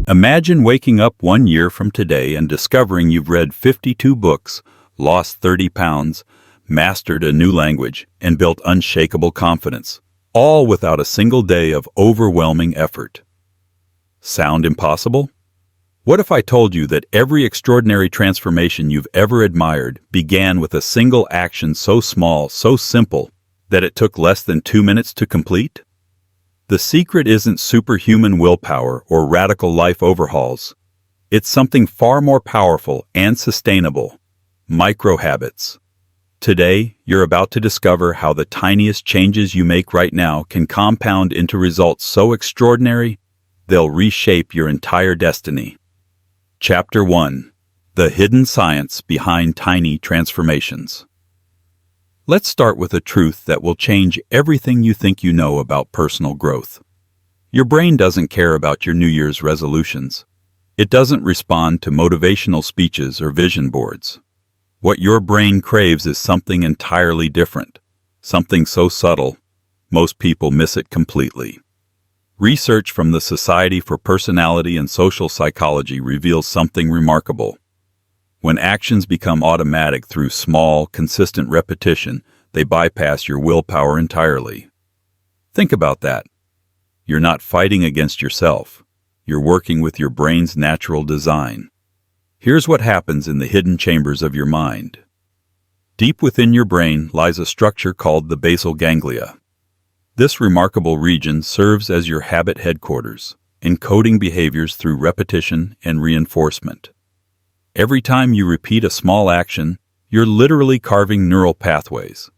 Imagine waking up 1 year from today and discovering you've read 52 books, lost 30 pounds, mastered a new language, and built unshakable confidence, all without a single day of overwhelming effort. Sound impossible? What if I told you that every extraordinary transformation you've ever admired began with a single action so small, so simple, that it took less than 2 minutes to complete? The secret isn't superhuman willpower or radical life overhauls. It's something far more powerful and sustainable: micro-habits. Today, you're about to discover how the tiniest changes you make right now can compound into results so extraordinary, they'll reshape your entire destiny. Chapter 1: The Hidden Science Behind Tiny Transformations. Let's start with a truth that will change everything you think you know about personal growth. Your brain doesn't care about your New Year's resolutions. It doesn't respond to motivational speeches or vision boards. What your brain craves is something entirely different, something so subtle, most people miss it completely. Research from the Society for Personality and Social Psychology reveals something remarkable. When actions become automatic through small, consistent repetition, they bypass your willpower entirely. Think about that. You're not fighting against yourself. You're working with your brain's natural design. Here's what happens in the hidden chambers of your mind. Deep within your brain lies a structure called the basal ganglia. This remarkable region serves as your habit headquarters, encoding behaviors through repetition and reinforcement. Every time you repeat a small action, you're literally carving neural pathways.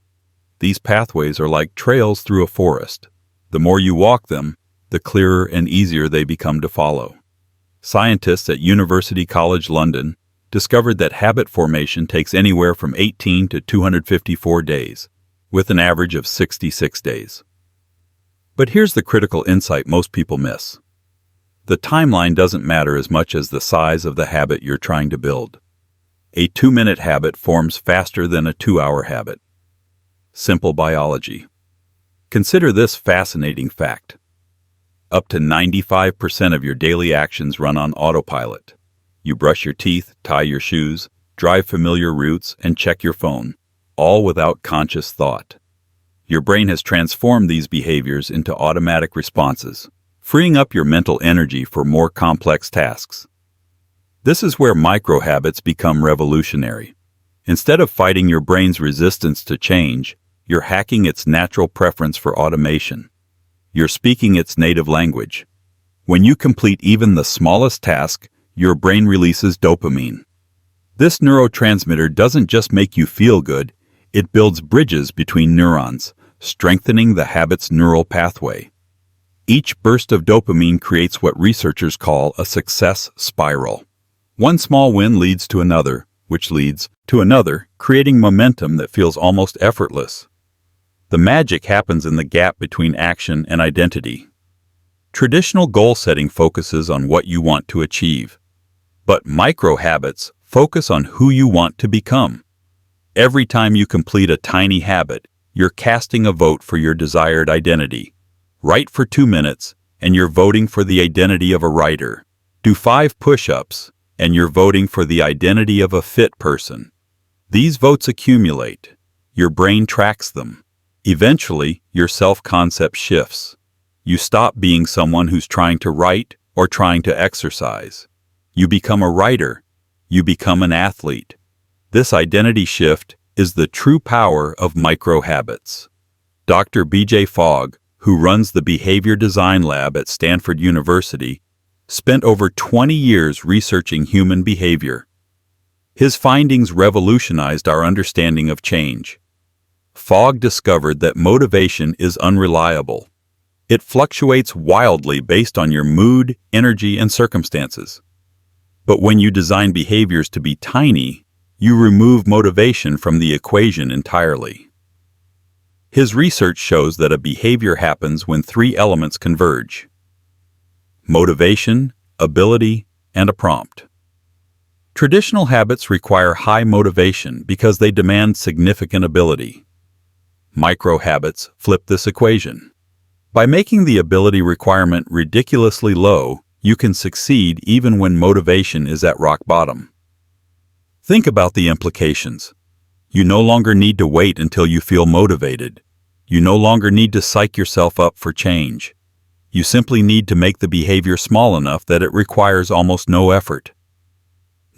These pathways are like trails through a forest. The more you walk them, the clearer and easier they become to follow. Scientists at University College London discovered that habit formation takes anywhere from 18 to 254 days, with an average of 66 days. But here's the critical insight most people miss. The timeline doesn't matter as much as the size of the habit you're trying to build. A 2-minute habit forms faster than a 2-hour habit. Simple biology. Consider this fascinating fact. Up to 95% of your daily actions run on autopilot. You brush your teeth, tie your shoes, drive familiar routes, and check your phone, all without conscious thought. Your brain has transformed these behaviors into automatic responses, freeing up your mental energy for more complex tasks. This is where micro-habits become revolutionary. Instead of fighting your brain's resistance to change, you're hacking its natural preference for automation. You're speaking its native language. When you complete even the smallest task, your brain releases dopamine. This neurotransmitter doesn't just make you feel good, it builds bridges between neurons, strengthening the habit's neural pathway. Each burst of dopamine creates what researchers call a success spiral. One small win leads to another, which leads to another, creating momentum that feels almost effortless. The magic happens in the gap between action and identity. Traditional goal setting focuses on what you want to achieve, but micro-habits focus on who you want to become. Every time you complete a tiny habit, you're casting a vote for your desired identity. Write for 2 minutes, and you're voting for the identity of a writer. Do 5 push-ups, and you're voting for the identity of a fit person. These votes accumulate. Your brain tracks them. Eventually, your self-concept shifts. You stop being someone who's trying to write or trying to exercise. You become a writer. You become an athlete. This identity shift is the true power of micro-habits. Dr. B.J. Fogg, who runs the Behavior Design Lab at Stanford University, spent over 20 years researching human behavior. His findings revolutionized our understanding of change. Fogg discovered that motivation is unreliable. It fluctuates wildly based on your mood, energy, and circumstances. But when you design behaviors to be tiny, you remove motivation from the equation entirely. His research shows that a behavior happens when 3 elements converge: motivation, ability, and a prompt. Traditional habits require high motivation because they demand significant ability. Micro-habits flip this equation. By making the ability requirement ridiculously low, You can succeed even when motivation is at rock bottom. Think about the implications. You no longer need to wait until you feel motivated. You no longer need to psych yourself up for change. You simply need to make the behavior small enough that it requires almost no effort.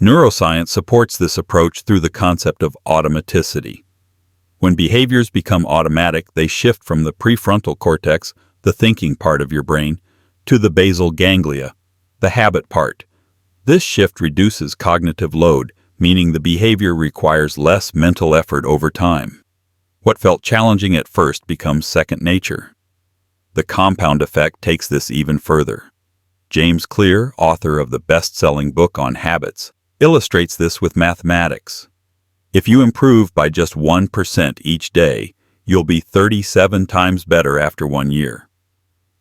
Neuroscience supports this approach through the concept of automaticity. When behaviors become automatic, they shift from the prefrontal cortex, the thinking part of your brain, to the basal ganglia, the habit part. This shift reduces cognitive load, meaning the behavior requires less mental effort over time. What felt challenging at first becomes second nature. The compound effect takes this even further. James Clear, author of the best-selling book on habits, illustrates this with mathematics. If you improve by just 1% each day, you'll be 37 times better after 1 year.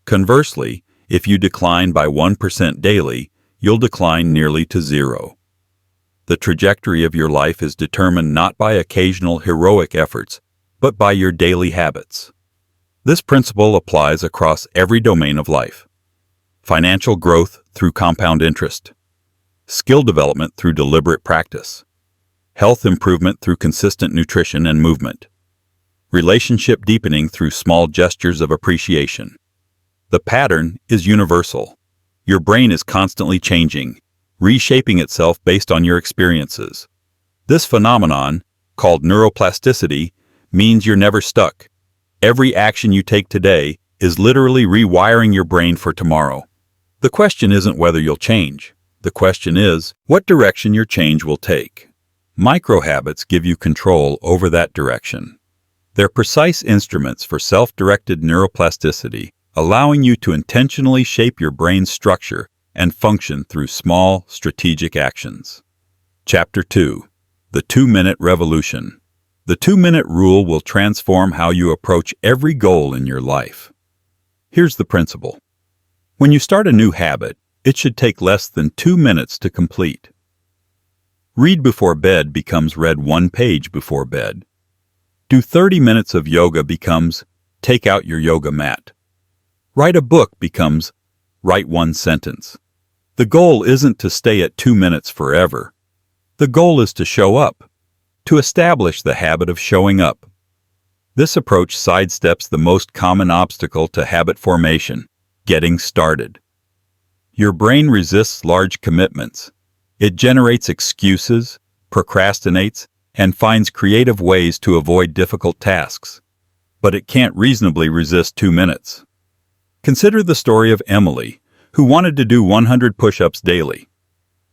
Conversely, if you decline by 1% daily, you'll decline nearly to zero. The trajectory of your life is determined not by occasional heroic efforts, but by your daily habits. This principle applies across every domain of life. Financial growth through compound interest, skill development through deliberate practice, health improvement through consistent nutrition and movement, relationship deepening through small gestures of appreciation. The pattern is universal. Your brain is constantly changing, reshaping itself based on your experiences. This phenomenon, called neuroplasticity, means you're never stuck. Every action you take today is literally rewiring your brain for tomorrow. The question isn't whether you'll change. The question is what direction your change will take. Microhabits give you control over that direction. They're precise instruments for self-directed neuroplasticity, allowing you to intentionally shape your brain's structure and function through small, strategic actions. Chapter 2. The 2-Minute Revolution. The 2-minute rule will transform how you approach every goal in your life. Here's the principle. When you start a new habit, it should take less than 2 minutes to complete. Read before bed becomes read 1 page before bed. Do 30 minutes of yoga becomes take out your yoga mat. Write a book becomes write 1 sentence. The goal isn't to stay at 2 minutes forever. The goal is to show up, to establish the habit of showing up. This approach sidesteps the most common obstacle to habit formation, getting started. Your brain resists large commitments. It generates excuses, procrastinates, and finds creative ways to avoid difficult tasks. But it can't reasonably resist 2 minutes. Consider the story of Emily, who wanted to do 100 push-ups daily.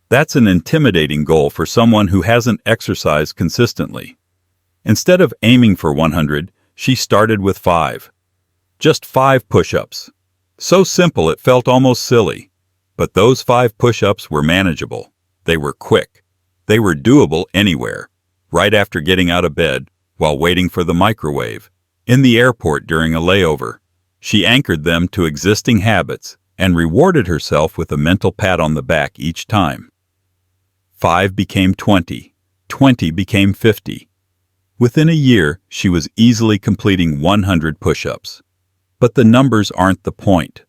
That's an intimidating goal for someone who hasn't exercised consistently. Instead of aiming for 100, she started with 5. Just 5 push-ups. So simple it felt almost silly. But those 5 push-ups were manageable. They were quick. They were doable anywhere. Right after getting out of bed, while waiting for the microwave, in the airport during a layover. She anchored them to existing habits and rewarded herself with a mental pat on the back each time. 5 became 20. 20 became 50. Within a year, she was easily completing 100 push-ups. But the numbers aren't the point.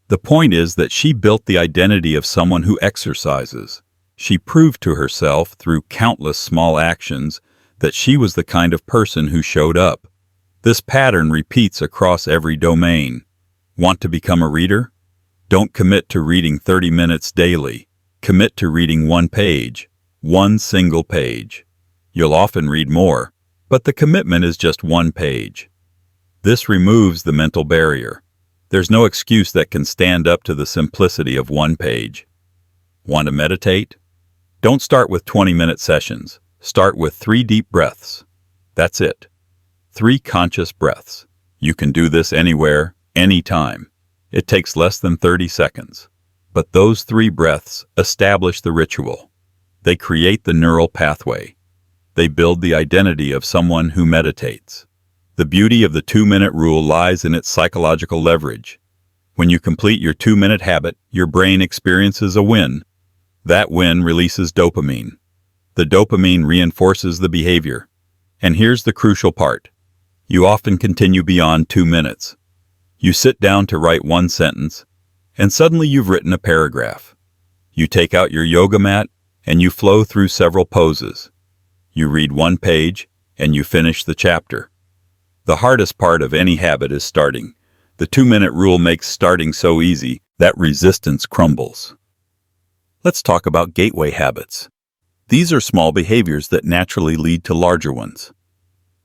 The point is that she built the identity of someone who exercises. She proved to herself through countless small actions that she was the kind of person who showed up. This pattern repeats across every domain. Want to become a reader? Don't commit to reading 30 minutes daily. Commit to reading 1 page, 1 single page. You'll often read more, but the commitment is just 1 page. This removes the mental barrier. There's no excuse that can stand up to the simplicity of 1 page. Want to meditate? Don't start with 20-minute sessions. Start with 3 deep breaths. That's it. 3 conscious breaths. You can do this anywhere, anytime. It takes less than 30 seconds. But those 3 breaths establish the ritual. They create the neural pathway. They build the identity of someone who meditates. The beauty of the 2-minute rule lies in its psychological leverage. When you complete your 2-minute habit, your brain experiences a win. That win releases dopamine. The dopamine reinforces the behavior. And here's the crucial part. You often continue beyond 2 minutes. You sit down to write 1 sentence, and suddenly you've written a paragraph. You take out your yoga mat, and you flow through several poses. You read one page, and you finish the chapter. The hardest part of any habit is starting. The 2-minute rule makes starting so easy that resistance crumbles. Let's talk about gateway habits. These are small behaviors that naturally lead to larger ones.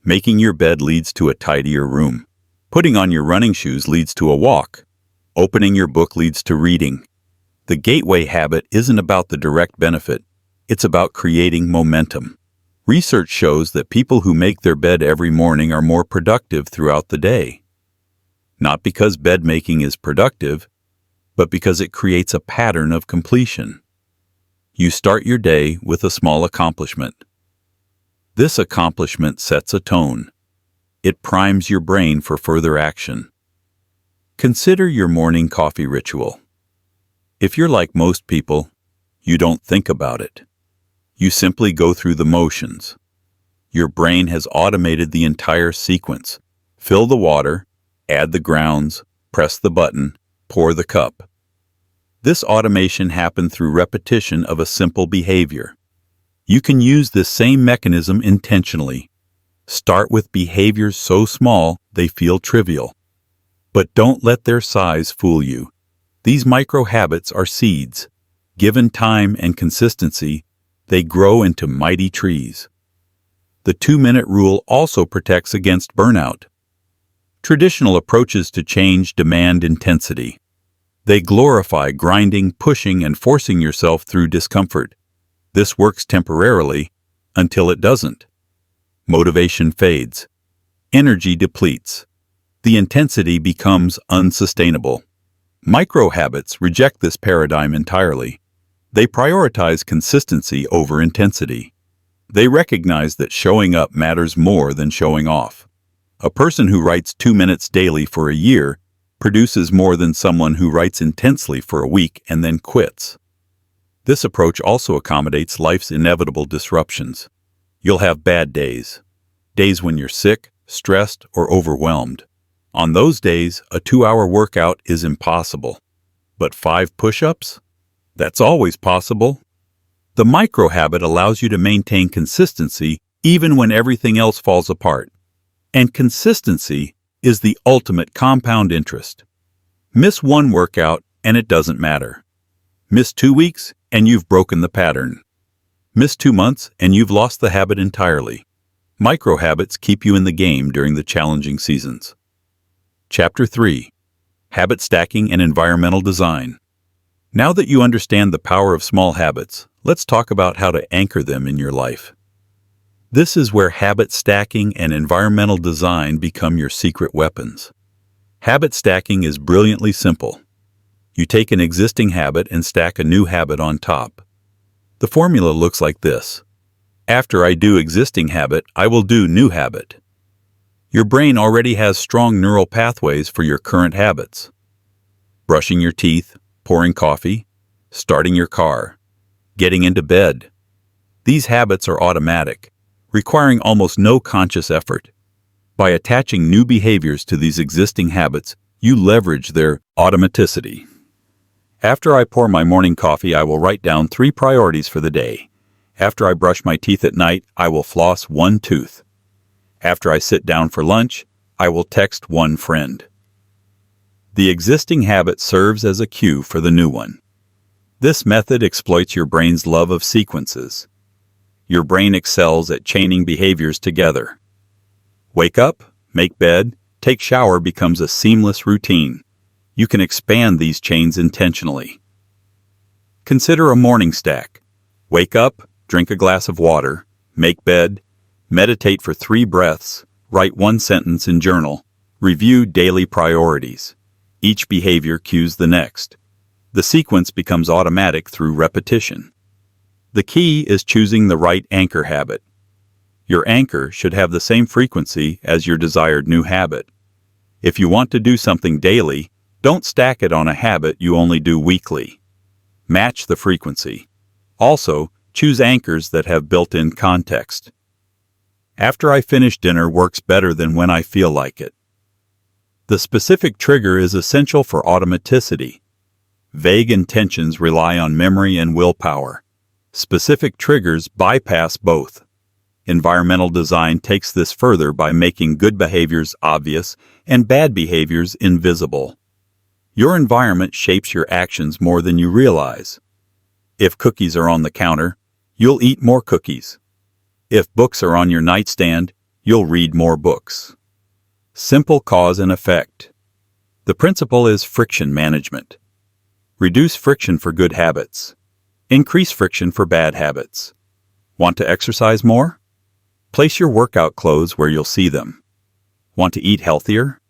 Making your bed leads to a tidier room. Putting on your running shoes leads to a walk. Opening your book leads to reading. The gateway habit isn't about the direct benefit. It's about creating momentum. Research shows that people who make their bed every morning are more productive throughout the day. Not because bed making is productive, but because it creates a pattern of completion. You start your day with a small accomplishment. This accomplishment sets a tone. It primes your brain for further action. Consider your morning coffee ritual. If you're like most people, you don't think about it. You simply go through the motions. Your brain has automated the entire sequence. Fill the water, add the grounds, press the button, pour the cup. This automation happened through repetition of a simple behavior. You can use this same mechanism intentionally. Start with behaviors so small they feel trivial. But don't let their size fool you. These micro habits are seeds. Given time and consistency, they grow into mighty trees. The 2-minute rule also protects against burnout. Traditional approaches to change demand intensity. They glorify grinding, pushing, and forcing yourself through discomfort. This works temporarily until it doesn't. Motivation fades. Energy depletes. The intensity becomes unsustainable. Micro habits reject this paradigm entirely. They prioritize consistency over intensity. They recognize that showing up matters more than showing off. A person who writes 2 minutes daily for a year produces more than someone who writes intensely for a week and then quits. This approach also accommodates life's inevitable disruptions. You'll have bad days. Days when you're sick, stressed, or overwhelmed. On those days, a 2-hour workout is impossible. But 5 push-ups? That's always possible. The micro habit allows you to maintain consistency even when everything else falls apart. And consistency is the ultimate compound interest. Miss one workout and it doesn't matter. Miss 2 weeks and you've broken the pattern. Miss 2 months and you've lost the habit entirely. Micro habits keep you in the game during the challenging seasons. Chapter 3. Habit Stacking and Environmental Design. Now that you understand the power of small habits, let's talk about how to anchor them in your life. This is where habit stacking and environmental design become your secret weapons. Habit stacking is brilliantly simple. You take an existing habit and stack a new habit on top. The formula looks like this. After I do existing habit, I will do new habit. Your brain already has strong neural pathways for your current habits. Brushing your teeth, pouring coffee, starting your car, getting into bed. These habits are automatic, requiring almost no conscious effort. By attaching new behaviors to these existing habits, you leverage their automaticity. After I pour my morning coffee, I will write down 3 priorities for the day. After I brush my teeth at night, I will floss 1 tooth. After I sit down for lunch, I will text 1 friend. The existing habit serves as a cue for the new one. This method exploits your brain's love of sequences. Your brain excels at chaining behaviors together. Wake up, make bed, take shower becomes a seamless routine. You can expand these chains intentionally. Consider a morning stack. Wake up, drink a glass of water, make bed, meditate for 3 breaths, write 1 sentence in journal, review daily priorities. Each behavior cues the next. The sequence becomes automatic through repetition. The key is choosing the right anchor habit. Your anchor should have the same frequency as your desired new habit. If you want to do something daily, don't stack it on a habit you only do weekly. Match the frequency. Also, choose anchors that have built-in context. After I finish dinner works better than when I feel like it. The specific trigger is essential for automaticity. Vague intentions rely on memory and willpower. Specific triggers bypass both. Environmental design takes this further by making good behaviors obvious and bad behaviors invisible. Your environment shapes your actions more than you realize. If cookies are on the counter, you'll eat more cookies. If books are on your nightstand, you'll read more books. Simple cause and effect. The principle is friction management. Reduce friction for good habits. Increase friction for bad habits. Want to exercise more? Place your workout clothes where you'll see them. Want to eat healthier?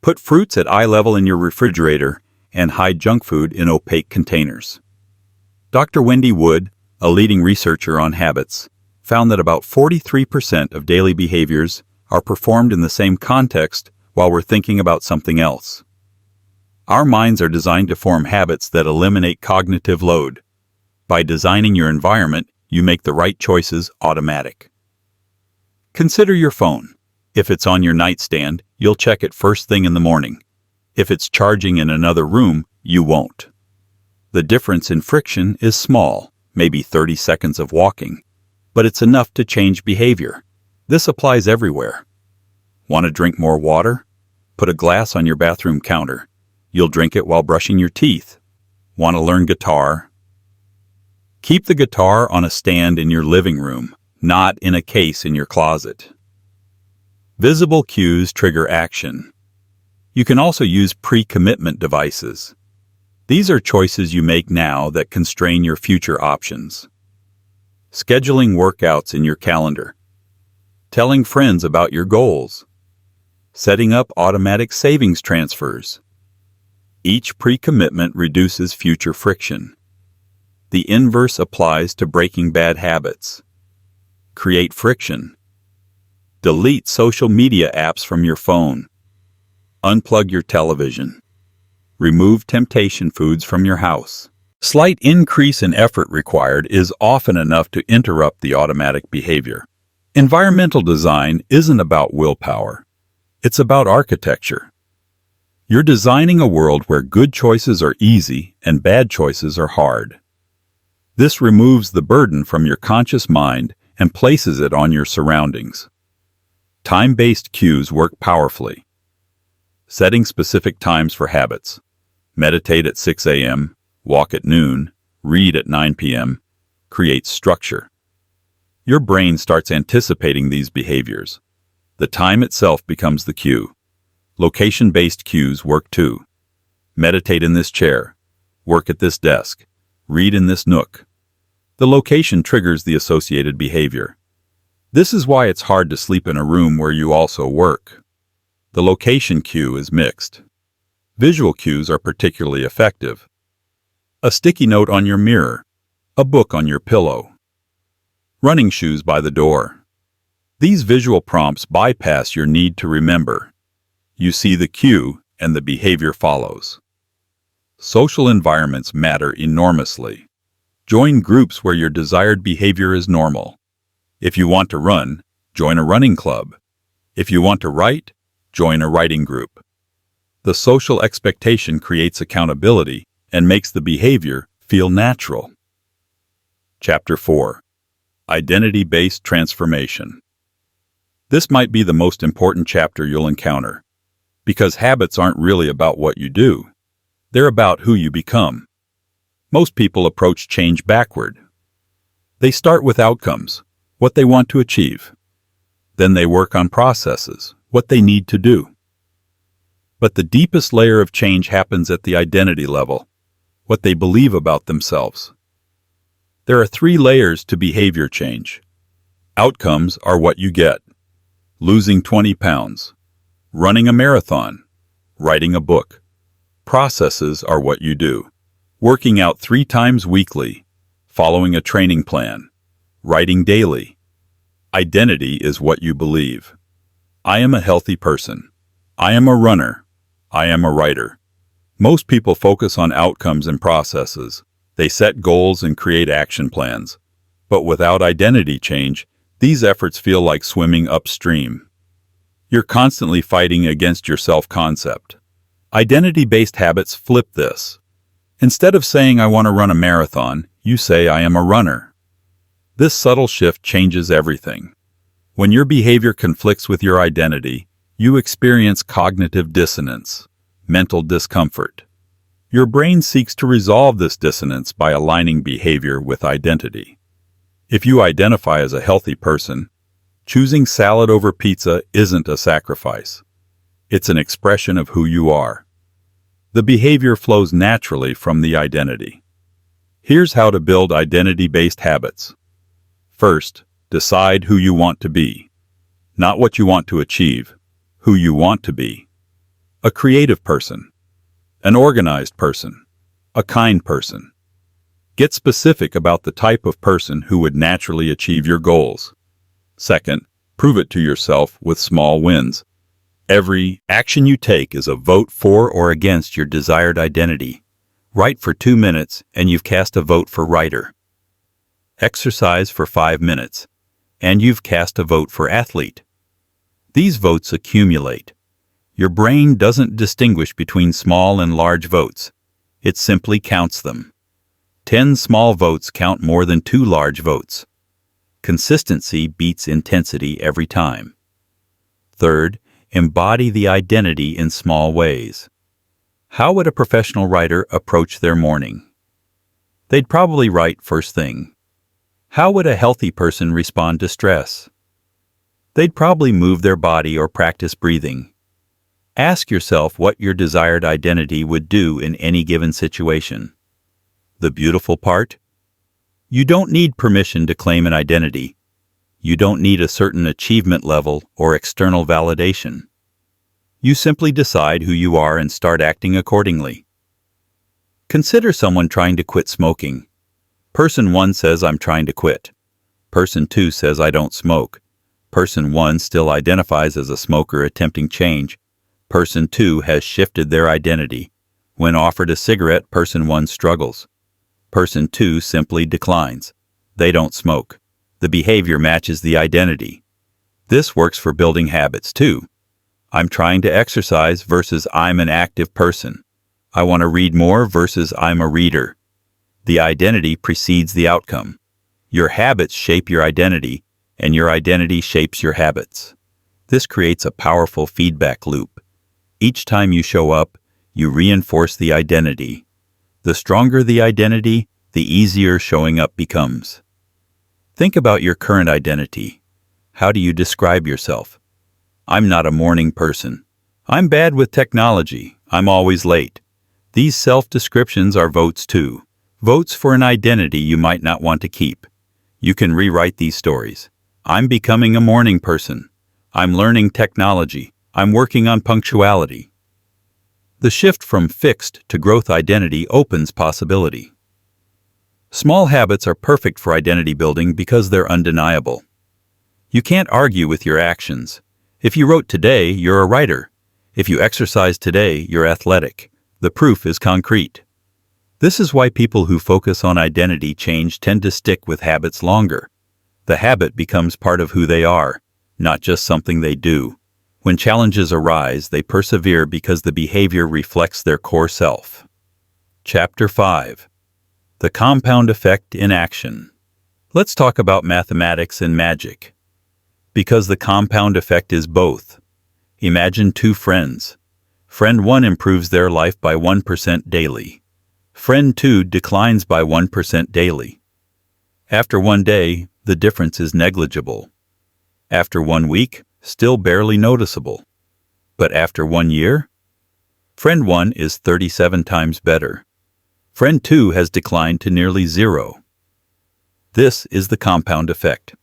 Put fruits at eye level in your refrigerator and hide junk food in opaque containers. Dr. Wendy Wood, a leading researcher on habits, found that about 43% of daily behaviors are performed in the same context while we're thinking about something else. Our minds are designed to form habits that eliminate cognitive load. By designing your environment, you make the right choices automatic. Consider your phone. If it's on your nightstand, you'll check it first thing in the morning. If it's charging in another room, you won't. The difference in friction is small, maybe 30 seconds of walking, but it's enough to change behavior. This applies everywhere. Want to drink more water? Put a glass on your bathroom counter. You'll drink it while brushing your teeth. Want to learn guitar? Keep the guitar on a stand in your living room, not in a case in your closet. Visible cues trigger action. You can also use pre-commitment devices. These are choices you make now that constrain your future options. Scheduling workouts in your calendar. Telling friends about your goals. Setting up automatic savings transfers. Each pre-commitment reduces future friction. The inverse applies to breaking bad habits. Create friction. Delete social media apps from your phone. Unplug your television. Remove temptation foods from your house. Slight increase in effort required is often enough to interrupt the automatic behavior. Environmental design isn't about willpower. It's about architecture. You're designing a world where good choices are easy and bad choices are hard. This removes the burden from your conscious mind and places it on your surroundings. Time-based cues work powerfully. Setting specific times for habits. Meditate at 6 a.m., walk at noon, read at 9 p.m. creates structure. Your brain starts anticipating these behaviors. The time itself becomes the cue. Location-based cues work too. Meditate in this chair, work at this desk, read in this nook. The location triggers the associated behavior. This is why it's hard to sleep in a room where you also work. The location cue is mixed. Visual cues are particularly effective. A sticky note on your mirror, a book on your pillow, running shoes by the door. These visual prompts bypass your need to remember. You see the cue and the behavior follows. Social environments matter enormously. Join groups where your desired behavior is normal. If you want to run, join a running club. If you want to write, join a writing group. The social expectation creates accountability and makes the behavior feel natural. Chapter 4. Identity-based transformation. This might be the most important chapter you'll encounter, because habits aren't really about what you do. They're about who you become. Most people approach change backward. They start with outcomes, what they want to achieve. Then they work on processes, what they need to do. But the deepest layer of change happens at the identity level, what they believe about themselves. There are 3 layers to behavior change. Outcomes are what you get. Losing 20 pounds, running a marathon, writing a book. Processes are what you do. Working out 3 times weekly, following a training plan, writing daily. Identity is what you believe. I am a healthy person. I am a runner. I am a writer. Most people focus on outcomes and processes. They set goals and create action plans. But without identity change, these efforts feel like swimming upstream. You're constantly fighting against your self-concept. Identity-based habits flip this. Instead of saying I want to run a marathon, you say I am a runner. This subtle shift changes everything. When your behavior conflicts with your identity, you experience cognitive dissonance, mental discomfort. Your brain seeks to resolve this dissonance by aligning behavior with identity. If you identify as a healthy person, choosing salad over pizza isn't a sacrifice. It's an expression of who you are. The behavior flows naturally from the identity. Here's how to build identity-based habits. First, decide who you want to be. Not what you want to achieve, who you want to be. A creative person. An organized person. A kind person. Get specific about the type of person who would naturally achieve your goals. Second, prove it to yourself with small wins. Every action you take is a vote for or against your desired identity. Write for 2 minutes and you've cast a vote for writer. Exercise for 5 minutes and you've cast a vote for athlete. These votes accumulate. Your brain doesn't distinguish between small and large votes. It simply counts them. 10 small votes count more than 2 large votes. Consistency beats intensity every time. Third, embody the identity in small ways. How would a professional writer approach their morning? They'd probably write first thing. How would a healthy person respond to stress? They'd probably move their body or practice breathing. Ask yourself what your desired identity would do in any given situation. The beautiful part? You don't need permission to claim an identity. You don't need a certain achievement level or external validation. You simply decide who you are and start acting accordingly. Consider someone trying to quit smoking. Person 1 says, I'm trying to quit. Person 2 says, I don't smoke. Person 1 still identifies as a smoker attempting change. Person 2 has shifted their identity. When offered a cigarette, person 1 struggles. Person 2 simply declines. They don't smoke. The behavior matches the identity. This works for building habits too. I'm trying to exercise versus I'm an active person. I want to read more versus I'm a reader. The identity precedes the outcome. Your habits shape your identity, and your identity shapes your habits. This creates a powerful feedback loop. Each time you show up, you reinforce the identity. The stronger the identity, the easier showing up becomes. Think about your current identity. How do you describe yourself? I'm not a morning person. I'm bad with technology. I'm always late. These self-descriptions are votes too. Votes for an identity you might not want to keep. You can rewrite these stories. I'm becoming a morning person. I'm learning technology. I'm working on punctuality. The shift from fixed to growth identity opens possibility. Small habits are perfect for identity building because they're undeniable. You can't argue with your actions. If you wrote today, you're a writer. If you exercise today, you're athletic. The proof is concrete. This is why people who focus on identity change tend to stick with habits longer. The habit becomes part of who they are, not just something they do. When challenges arise, they persevere because the behavior reflects their core self. Chapter 5. The Compound Effect in Action. Let's talk about mathematics and magic. Because the compound effect is both. Imagine 2 friends. Friend 1 improves their life by 1% daily. Friend 2 declines by 1% daily. After 1 day, the difference is negligible. After 1 week, still barely noticeable. But after 1 year? Friend 1 is 37 times better. Friend 2 has declined to nearly 0. This is the compound effect.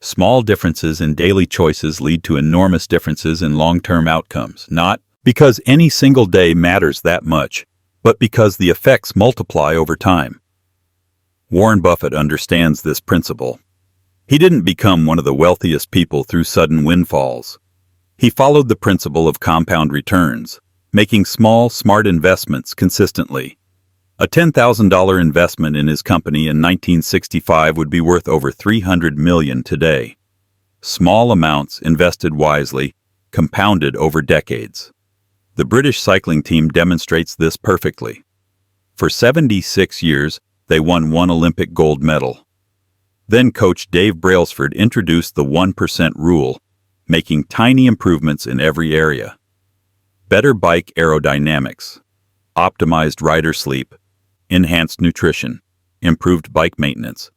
Small differences in daily choices lead to enormous differences in long-term outcomes, not because any single day matters that much, but because the effects multiply over time. Warren Buffett understands this principle. He didn't become one of the wealthiest people through sudden windfalls. He followed the principle of compound returns, making small, smart investments consistently. A $10,000 investment in his company in 1965 would be worth over $300 million today. Small amounts invested wisely, compounded over decades. The British cycling team demonstrates this perfectly. For 76 years, they won one Olympic gold medal. Then Coach Dave Brailsford introduced the 1% rule, making tiny improvements in every area. Better bike aerodynamics, optimized rider sleep, enhanced nutrition, improved bike maintenance.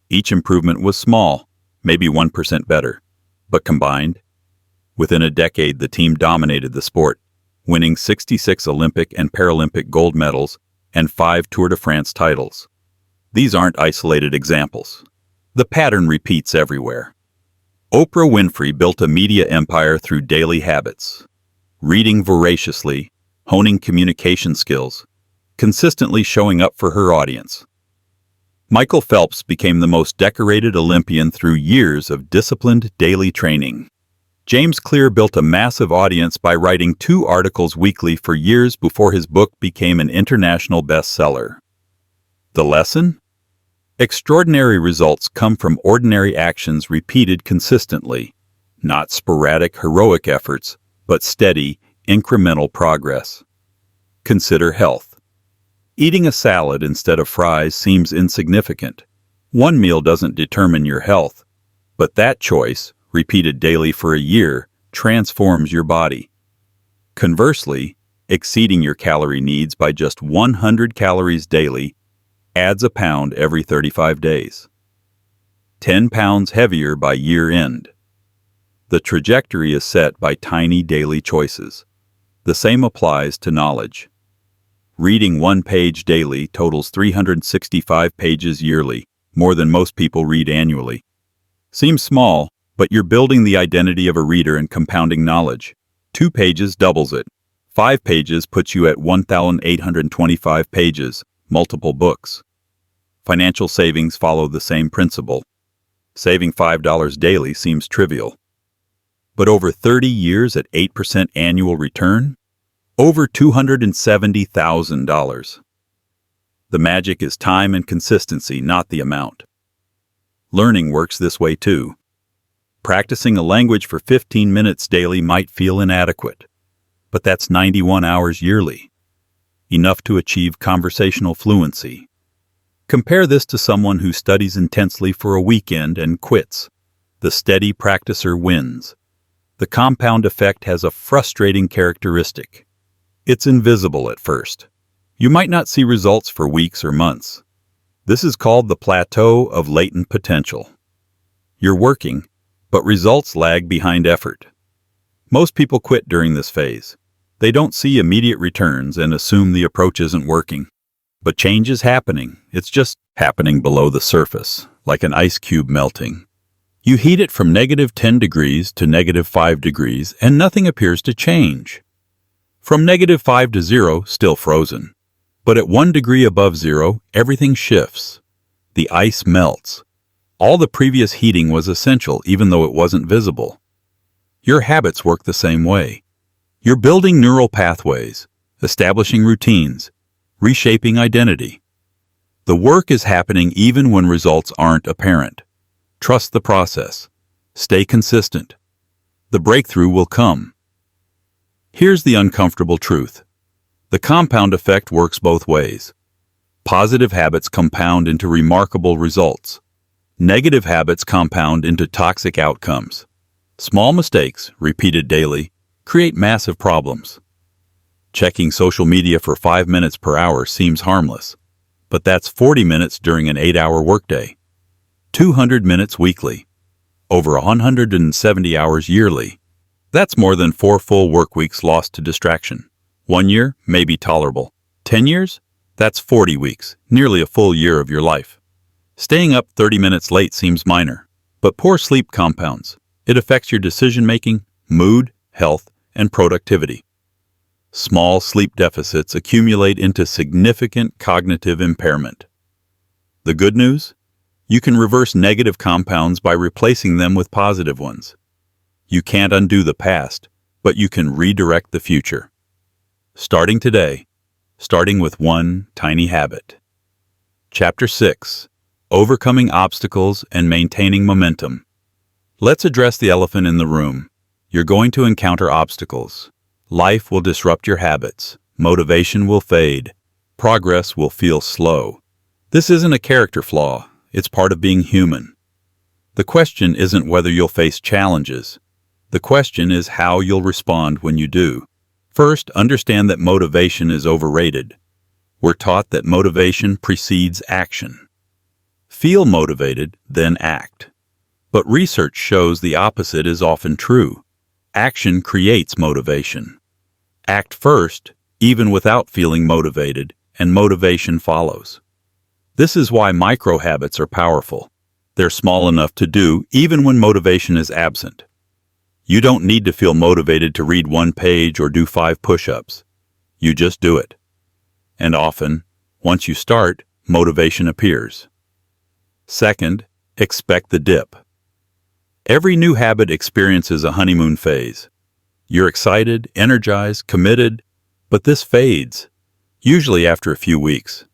Each improvement was small, maybe 1% better, but combined, within a decade the team dominated the sport, winning 66 Olympic and Paralympic gold medals and 5 Tour de France titles. These aren't isolated examples. The pattern repeats everywhere. Oprah Winfrey built a media empire through daily habits. Reading voraciously, honing communication skills, consistently showing up for her audience. Michael Phelps became the most decorated Olympian through years of disciplined daily training. James Clear built a massive audience by writing 2 articles weekly for years before his book became an international bestseller. The lesson? Extraordinary results come from ordinary actions repeated consistently, not sporadic heroic efforts, but steady, incremental progress. Consider health. Eating a salad instead of fries seems insignificant. One meal doesn't determine your health, but that choice, repeated daily for a year, transforms your body. Conversely, exceeding your calorie needs by just 100 calories daily adds a pound every 35 days. 10 pounds heavier by year end. The trajectory is set by tiny daily choices. The same applies to knowledge. Reading 1 page daily totals 365 pages yearly, more than most people read annually. Seems small, but you're building the identity of a reader and compounding knowledge. 2 pages doubles it. 5 pages puts you at 1,825 pages, multiple books. Financial savings follow the same principle. Saving $5 daily seems trivial. But over 30 years at 8% annual return? Over $270,000. The magic is time and consistency, not the amount. Learning works this way too. Practicing a language for 15 minutes daily might feel inadequate, but that's 91 hours yearly. Enough to achieve conversational fluency. Compare this to someone who studies intensely for a weekend and quits. The steady practicer wins. The compound effect has a frustrating characteristic. It's invisible at first. You might not see results for weeks or months. This is called the plateau of latent potential. You're working, but results lag behind effort. Most people quit during this phase. They don't see immediate returns and assume the approach isn't working. But change is happening. It's just happening below the surface, like an ice cube melting. You heat it from -10 degrees to -5 degrees, and nothing appears to change. From -5 to 0, still frozen. But at 1 degree above 0, everything shifts. The ice melts. All the previous heating was essential, even though it wasn't visible. Your habits work the same way. You're building neural pathways, establishing routines, reshaping identity. The work is happening even when results aren't apparent. Trust the process. Stay consistent. The breakthrough will come. Here's the uncomfortable truth. The compound effect works both ways. Positive habits compound into remarkable results. Negative habits compound into toxic outcomes. Small mistakes, repeated daily, create massive problems. Checking social media for 5 minutes per hour seems harmless, but that's 40 minutes during an 8-hour workday. 200 minutes weekly. Over 170 hours yearly. That's more than 4 full work weeks lost to distraction. 1 year may be tolerable. 10 years? That's 40 weeks, nearly a full year of your life. Staying up 30 minutes late seems minor, but poor sleep compounds. It affects your decision-making, mood, health, and productivity. Small sleep deficits accumulate into significant cognitive impairment. The good news? You can reverse negative compounds by replacing them with positive ones. You can't undo the past, but you can redirect the future. Starting today, starting with one tiny habit. Chapter 6. Overcoming Obstacles and Maintaining Momentum. Let's address the elephant in the room. You're going to encounter obstacles. Life will disrupt your habits. Motivation will fade. progress will feel slow. This isn't a character flaw, it's part of being human. The question isn't whether you'll face challenges. The question is how you'll respond when you do. First, understand that motivation is overrated. We're taught that motivation precedes action. Feel motivated, then act. But research shows the opposite is often true. Action creates motivation. Act first, even without feeling motivated, and motivation follows. This is why micro-habits are powerful. They're small enough to do even when motivation is absent. You don't need to feel motivated to read 1 page or do 5 push-ups. You just do it. And often, once you start, motivation appears. Second, expect the dip. Every new habit experiences a honeymoon phase. You're excited, energized, committed, but this fades, usually after a few weeks.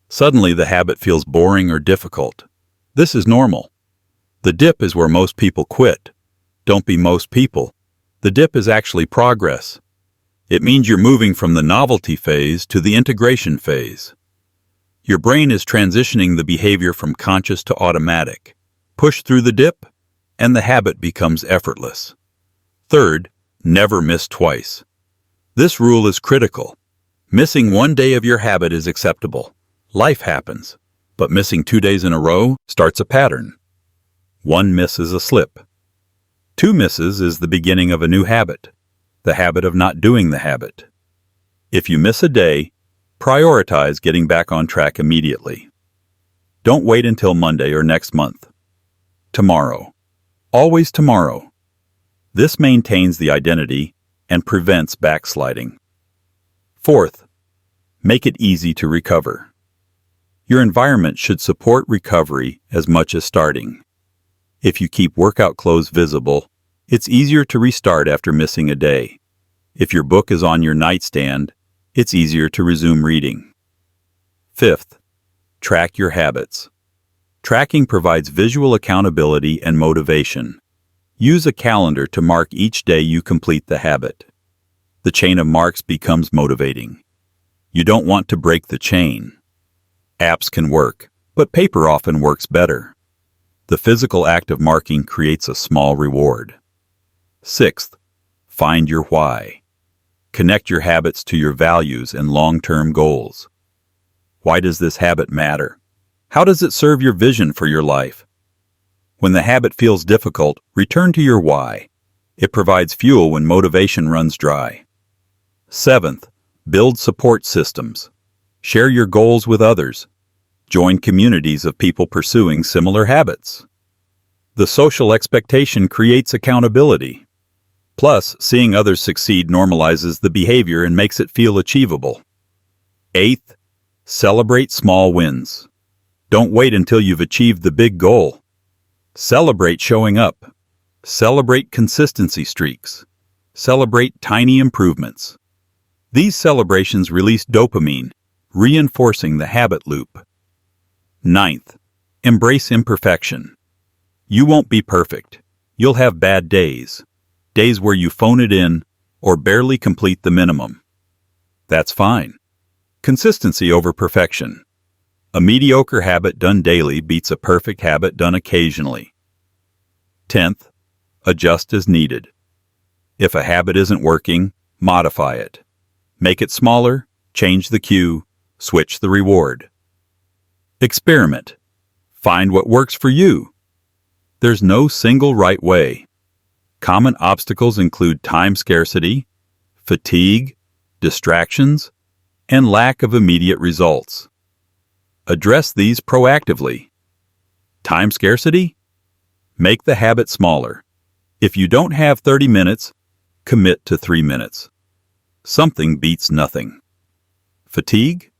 Suddenly the habit feels boring or difficult. This is normal. The dip is where most people quit. Don't be most people. The dip is actually progress. It means you're moving from the novelty phase to the integration phase. Your brain is transitioning the behavior from conscious to automatic. Push through the dip, and the habit becomes effortless. Third, never miss twice. This rule is critical. Missing 1 day of your habit is acceptable. Life happens. But missing 2 days in a row starts a pattern. 1 miss is a slip. 2 misses is the beginning of a new habit, the habit of not doing the habit. If you miss a day, prioritize getting back on track immediately. Don't wait until Monday or next month. Tomorrow. Always tomorrow. This maintains the identity and prevents backsliding. Fourth, make it easy to recover. Your environment should support recovery as much as starting. If you keep workout clothes visible, it's easier to restart after missing a day. If your book is on your nightstand, it's easier to resume reading. Fifth, track your habits. Tracking provides visual accountability and motivation. Use a calendar to mark each day you complete the habit. The chain of marks becomes motivating. You don't want to break the chain. Apps can work, but paper often works better. The physical act of marking creates a small reward. Sixth, find your why. Connect your habits to your values and long-term goals. Why does this habit matter? How does it serve your vision for your life? When the habit feels difficult, return to your why. It provides fuel when motivation runs dry. Seventh, build support systems. Share your goals with others. Join communities of people pursuing similar habits. The social expectation creates accountability. Plus, seeing others succeed normalizes the behavior and makes it feel achievable. Eighth, celebrate small wins. Don't wait until you've achieved the big goal. Celebrate showing up. Celebrate consistency streaks. Celebrate tiny improvements. These celebrations release dopamine, reinforcing the habit loop. Ninth, embrace imperfection. You won't be perfect. You'll have bad days. Days where you phone it in or barely complete the minimum. That's fine. Consistency over perfection. A mediocre habit done daily beats a perfect habit done occasionally. 10th, adjust as needed. If a habit isn't working, modify it. Make it smaller, change the cue, switch the reward. Experiment. Find what works for you. There's no single right way. Common obstacles include time scarcity, fatigue, distractions, and lack of immediate results. Address these proactively. Time scarcity? Make the habit smaller. If you don't have 30 minutes, commit to 3 minutes. Something beats nothing. Fatigue?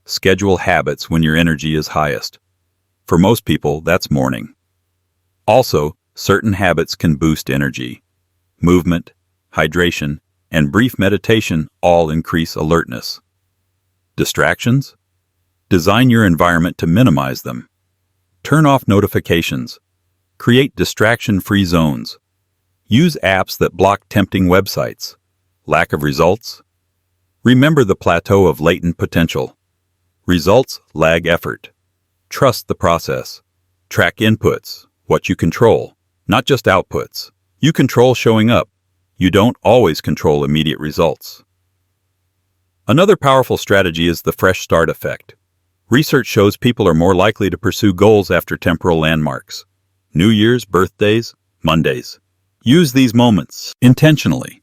Schedule habits when your energy is highest. For most people, that's morning. Also, certain habits can boost energy. Movement, hydration, and brief meditation all increase alertness. Distractions? Design your environment to minimize them. Turn off notifications. Create distraction-free zones. Use apps that block tempting websites. Lack of results? Remember the plateau of latent potential. Results lag effort. Trust the process. Track inputs, what you control, not just outputs. You control showing up. You don't always control immediate results. Another powerful strategy is the fresh start effect. Research shows people are more likely to pursue goals after temporal landmarks. New Year's, birthdays, Mondays. Use these moments intentionally.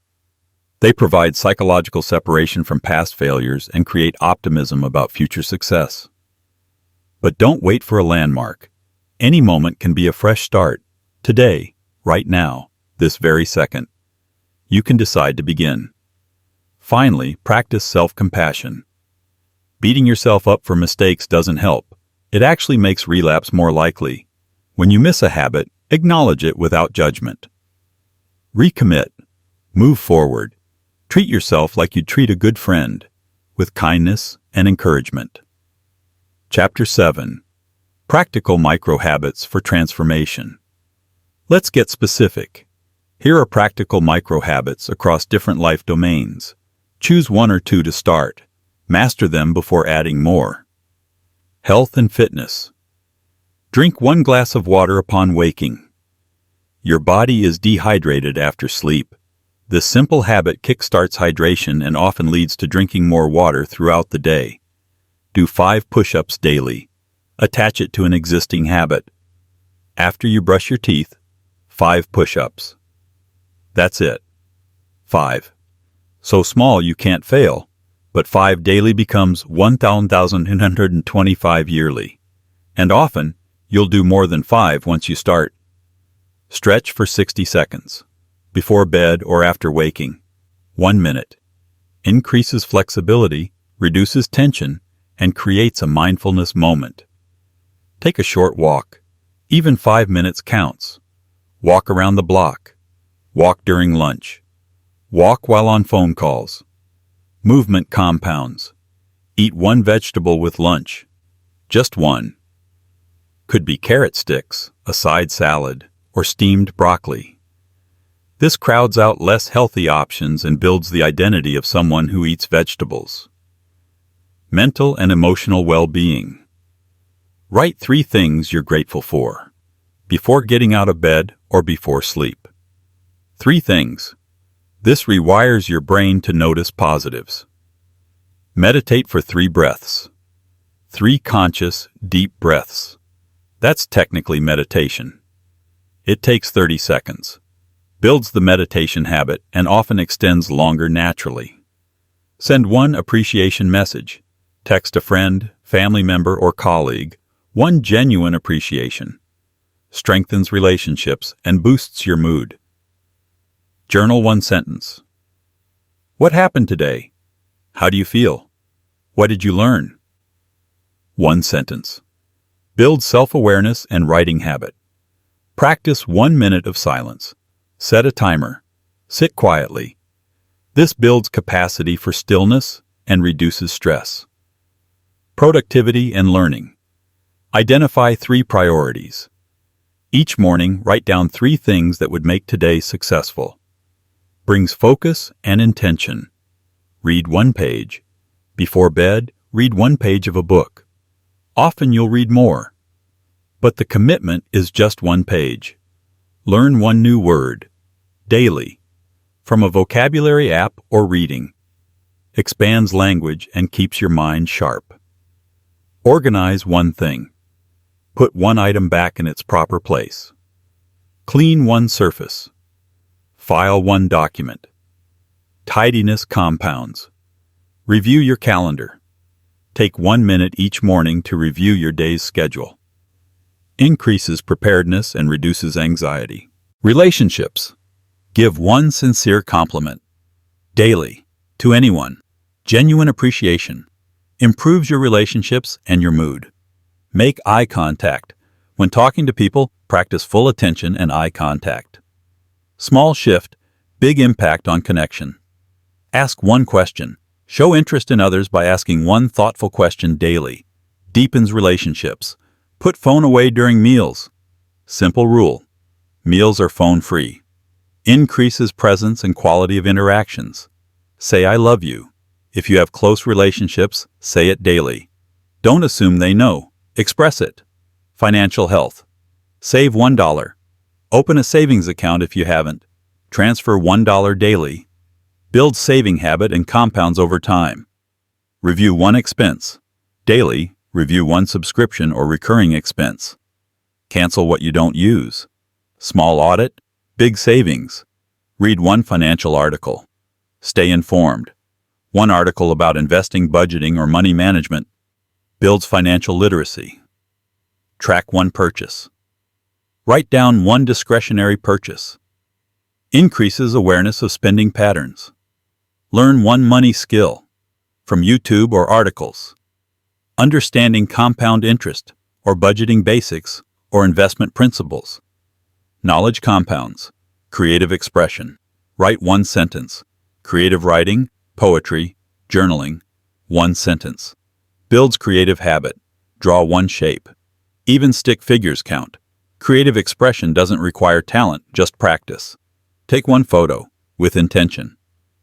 They provide psychological separation from past failures and create optimism about future success. But don't wait for a landmark. Any moment can be a fresh start. Today, right now, this very second. You can decide to begin. Finally, practice self-compassion. Beating yourself up for mistakes doesn't help. It actually makes relapse more likely. When you miss a habit, acknowledge it without judgment. Recommit. Move forward. Treat yourself like you'd treat a good friend, with kindness and encouragement. Chapter 7. Practical Micro-Habits for Transformation. Let's get specific. Here are practical micro-habits across different life domains. Choose one or two to start. Master them before adding more. Health and fitness. Drink 1 glass of water upon waking. Your body is dehydrated after sleep. This simple habit kickstarts hydration and often leads to drinking more water throughout the day. Do 5 push-ups daily. Attach it to an existing habit. After you brush your teeth, 5 push-ups. That's it. 5. So small you can't fail, but 5 daily becomes 1,925 yearly. And often, you'll do more than 5 once you start. Stretch for 60 seconds. Before bed or after waking. 1 minute. Increases flexibility, reduces tension, and creates a mindfulness moment. Take a short walk. Even 5 minutes counts. Walk around the block. Walk during lunch. Walk while on phone calls. Movement compounds. Eat 1 vegetable with lunch. Just 1. Could be carrot sticks, a side salad, or steamed broccoli. This crowds out less healthy options and builds the identity of someone who eats vegetables. Mental and emotional well-being. Write 3 things you're grateful for, before getting out of bed or before sleep. 3 things. This rewires your brain to notice positives. Meditate for 3 breaths. 3 conscious, deep breaths. That's technically meditation. It takes 30 seconds. Builds the meditation habit and often extends longer naturally. Send 1 appreciation message. Text a friend, family member, or colleague. 1 genuine appreciation. Strengthens relationships and boosts your mood. Journal 1 sentence. What happened today? How do you feel? What did you learn? 1 sentence. Build self-awareness and writing habit. Practice 1 minute of silence. Set a timer. Sit quietly. This builds capacity for stillness and reduces stress. Productivity and learning. Identify 3 priorities. Each morning, write down 3 things that would make today successful. Brings focus and intention. Read 1 page. Before bed, read 1 page of a book. Often you'll read more. But the commitment is just 1 page. Learn 1 new word. Daily. From a vocabulary app or reading. Expands language and keeps your mind sharp. Organize 1 thing. Put 1 item back in its proper place. Clean 1 surface. File 1 document. Tidiness compounds. Review your calendar. Take 1 minute each morning to review your day's schedule. Increases preparedness and reduces anxiety. Relationships. Give 1 sincere compliment. Daily. To anyone. Genuine appreciation. Improves your relationships and your mood. Make eye contact. When talking to people, practice full attention and eye contact. Small shift, big impact on connection. Ask 1 question. Show interest in others by asking 1 thoughtful question daily. Deepens relationships. Put phone away during meals. Simple rule. Meals are phone-free. Increases presence and quality of interactions. Say I love you. If you have close relationships, say it daily. Don't assume they know. Express it. Financial health. Save $1. Open a savings account if you haven't. Transfer $1 daily. Build saving habit and compounds over time. Review one expense. Daily, review one subscription or recurring expense. Cancel what you don't use. Small audit, big savings. Read one financial article. Stay informed. One article about investing, budgeting, or money management. Builds financial literacy. Track one purchase. Write down one discretionary purchase. Increases awareness of spending patterns. Learn one money skill from YouTube or articles. Understanding compound interest or budgeting basics or investment principles. Knowledge compounds. Creative expression. Write one sentence. Creative writing, poetry, journaling. One sentence. Builds creative habit. Draw one shape. Even stick figures count. Creative expression doesn't require talent, just practice. Take one photo, with intention.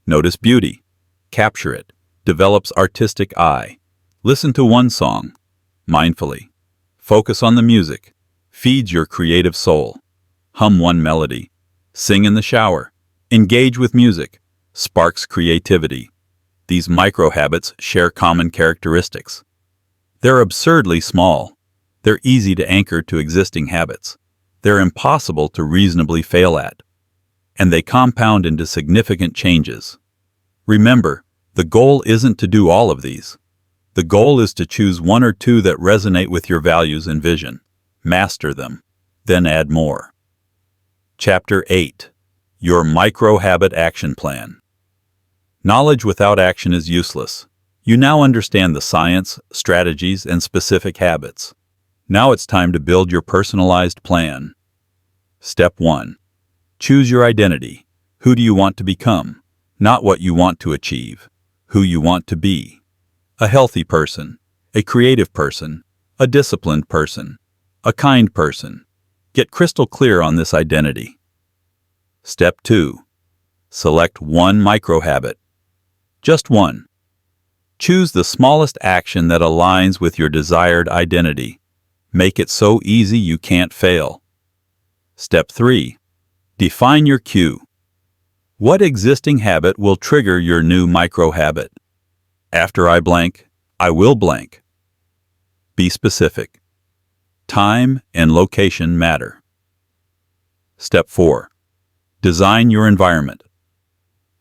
Notice beauty. Capture it. Develops artistic eye. Listen to one song, mindfully. Focus on the music. Feeds your creative soul. Hum one melody. Sing in the shower. Engage with music. Sparks creativity. These micro-habits share common characteristics. They're absurdly small. They're easy to anchor to existing habits. They're impossible to reasonably fail at. And they compound into significant changes. Remember, the goal isn't to do all of these. The goal is to choose one or two that resonate with your values and vision. Master them. Then add more. Chapter 8. Your Micro-Habit Action Plan. Knowledge without action is useless. You now understand the science, strategies, and specific habits. Now it's time to build your personalized plan. Step 1. Choose your identity. Who do you want to become? Not what you want to achieve. Who you want to be. A healthy person. A creative person. A disciplined person. A kind person. Get crystal clear on this identity. Step 2. Select one micro-habit. Just one. Choose the smallest action that aligns with your desired identity. Make it so easy you can't fail. Step 3. Define your cue. What existing habit will trigger your new micro-habit? After I blank, I will blank. Be specific. Time and location matter. Step 4. Design your environment.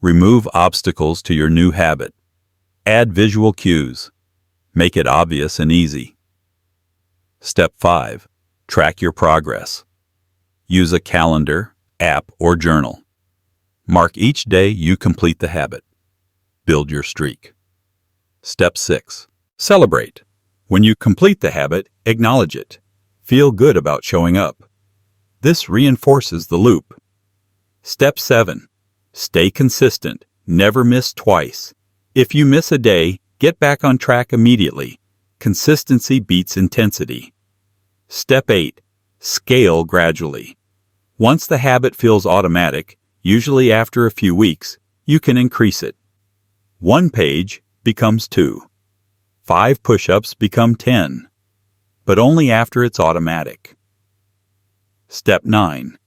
Remove obstacles to your new habit. Add visual cues. Make it obvious and easy. Step 5. Track your progress. Use a calendar, app, or journal. Mark each day you complete the habit. Build your streak. Step 6. Celebrate. When you complete the habit, acknowledge it. Feel good about showing up. This reinforces the loop. Step 7. Stay consistent. Never miss twice. If you miss a day, get back on track immediately. Consistency beats intensity. Step 8. Scale gradually. Once the habit feels automatic, usually after a few weeks, you can increase it. 1 page becomes 2. 5 push-ups become 10. But only after it's automatic. Step 9.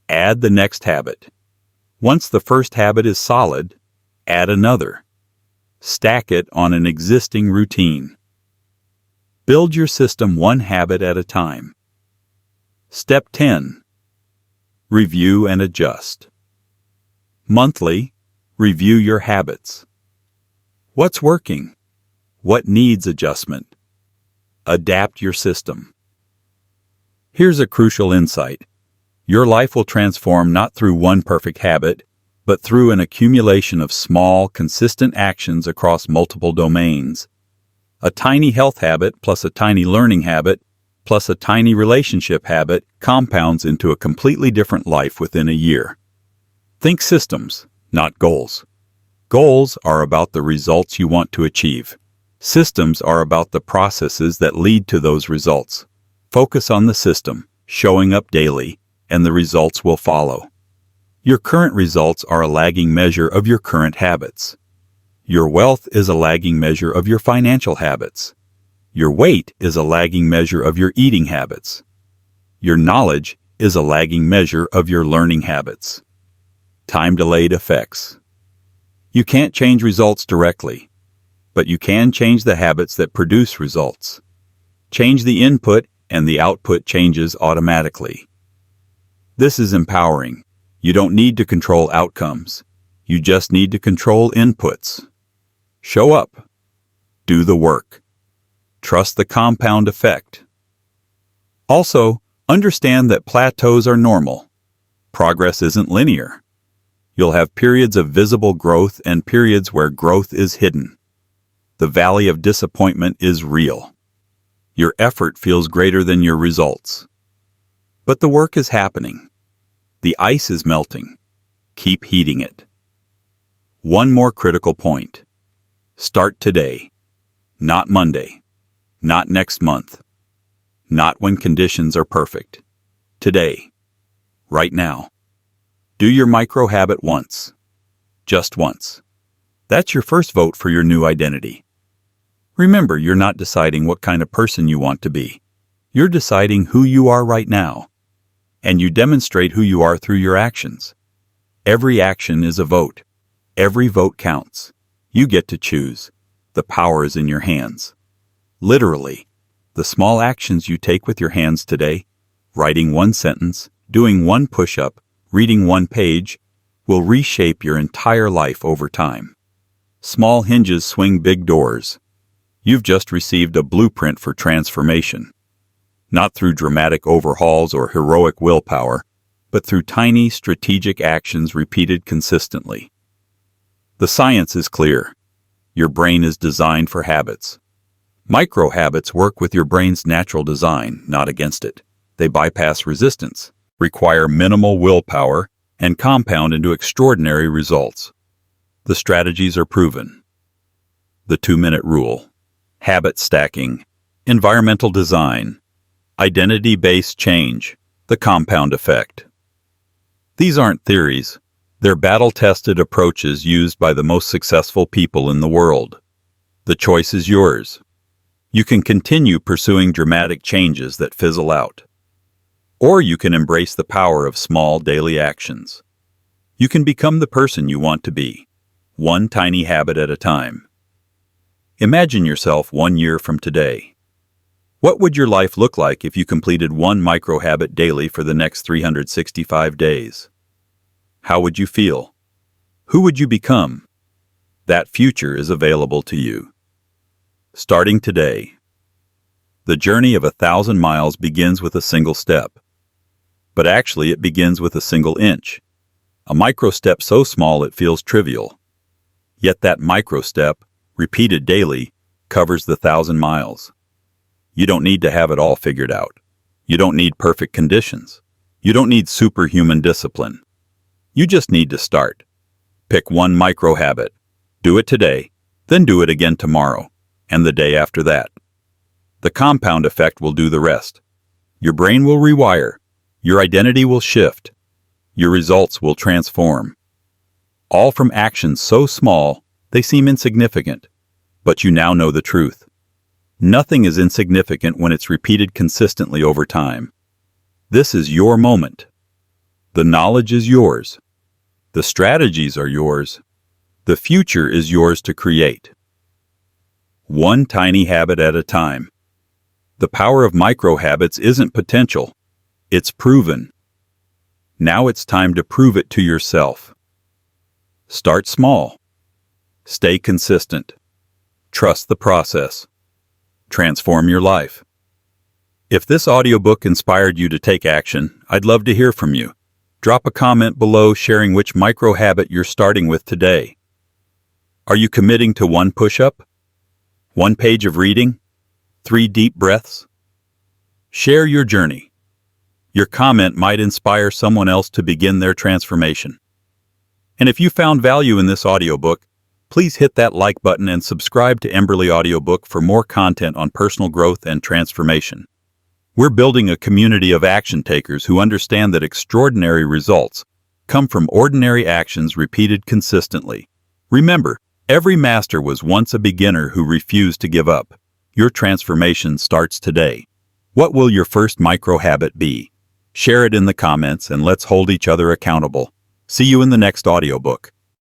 Add the next habit. Once the first habit is solid, add another. Stack it on an existing routine. Build your system one habit at a time. Step 10. Review and adjust. Monthly, review your habits. What's working? What needs adjustment? Adapt your system. Here's a crucial insight. Your life will transform not through one perfect habit, but through an accumulation of small, consistent actions across multiple domains. A tiny health habit plus a tiny learning habit plus a tiny relationship habit compounds into a completely different life within a year. Think systems, not goals. Goals are about the results you want to achieve. Systems are about the processes that lead to those results. Focus on the system, showing up daily, and the results will follow. Your current results are a lagging measure of your current habits. Your wealth is a lagging measure of your financial habits. Your weight is a lagging measure of your eating habits. Your knowledge is a lagging measure of your learning habits. Time-delayed effects. You can't change results directly, but you can change the habits that produce results. Change the input and the output changes automatically. This is empowering. You don't need to control outcomes. You just need to control inputs. Show up. Do the work. Trust the compound effect. Also, understand that plateaus are normal. Progress isn't linear. You'll have periods of visible growth and periods where growth is hidden. The valley of disappointment is real. Your effort feels greater than your results. But the work is happening. The ice is melting. Keep heating it. One more critical point. Start today. Not Monday. Not next month. Not when conditions are perfect. Today. Right now. Do your micro habit once. Just once. That's your first vote for your new identity. Remember, you're not deciding what kind of person you want to be. You're deciding who you are right now. And you demonstrate who you are through your actions. Every action is a vote. Every vote counts. You get to choose. The power is in your hands. Literally, the small actions you take with your hands today, writing one sentence, doing one push-up, reading one page, will reshape your entire life over time. Small hinges swing big doors. You've just received a blueprint for transformation. Not through dramatic overhauls or heroic willpower, but through tiny, strategic actions repeated consistently. The science is clear. Your brain is designed for habits. Micro habits work with your brain's natural design, not against it. They bypass resistance, require minimal willpower, and compound into extraordinary results. The strategies are proven. The 2-minute rule, habit stacking, environmental design, identity-based change, the compound effect. These aren't theories. They're battle-tested approaches used by the most successful people in the world. The choice is yours. You can continue pursuing dramatic changes that fizzle out. Or you can embrace the power of small daily actions. You can become the person you want to be, one tiny habit at a time. Imagine yourself 1 year from today. What would your life look like if you completed one micro habit daily for the next 365 days? How would you feel? Who would you become? That future is available to you. Starting today. The journey of 1,000 miles begins with a single step. But actually it begins with a single inch. A micro step so small it feels trivial. Yet that micro step, repeated daily, covers the 1,000 miles. You don't need to have it all figured out. You don't need perfect conditions. You don't need superhuman discipline. You just need to start. Pick one micro habit. Do it today, then do it again tomorrow, and the day after that. The compound effect will do the rest. Your brain will rewire. Your identity will shift. Your results will transform. All from actions so small, they seem insignificant. But you now know the truth. Nothing is insignificant when it's repeated consistently over time. This is your moment. The knowledge is yours. The strategies are yours. The future is yours to create. One tiny habit at a time. The power of micro habits isn't potential. It's proven. Now it's time to prove it to yourself. Start small. Stay consistent. Trust the process. Transform your life. If this audiobook inspired you to take action, I'd love to hear from you. Drop a comment below sharing which micro habit you're starting with today. Are you committing to one push-up? 1 page of reading? 3 deep breaths? Share your journey. Your comment might inspire someone else to begin their transformation. And if you found value in this audiobook, please hit that like button and subscribe to Emberly Audiobook for more content on personal growth and transformation. We're building a community of action takers who understand that extraordinary results come from ordinary actions repeated consistently. Remember, every master was once a beginner who refused to give up. Your transformation starts today. What will your first micro-habit be? Share it in the comments and let's hold each other accountable. See you in the next audiobook.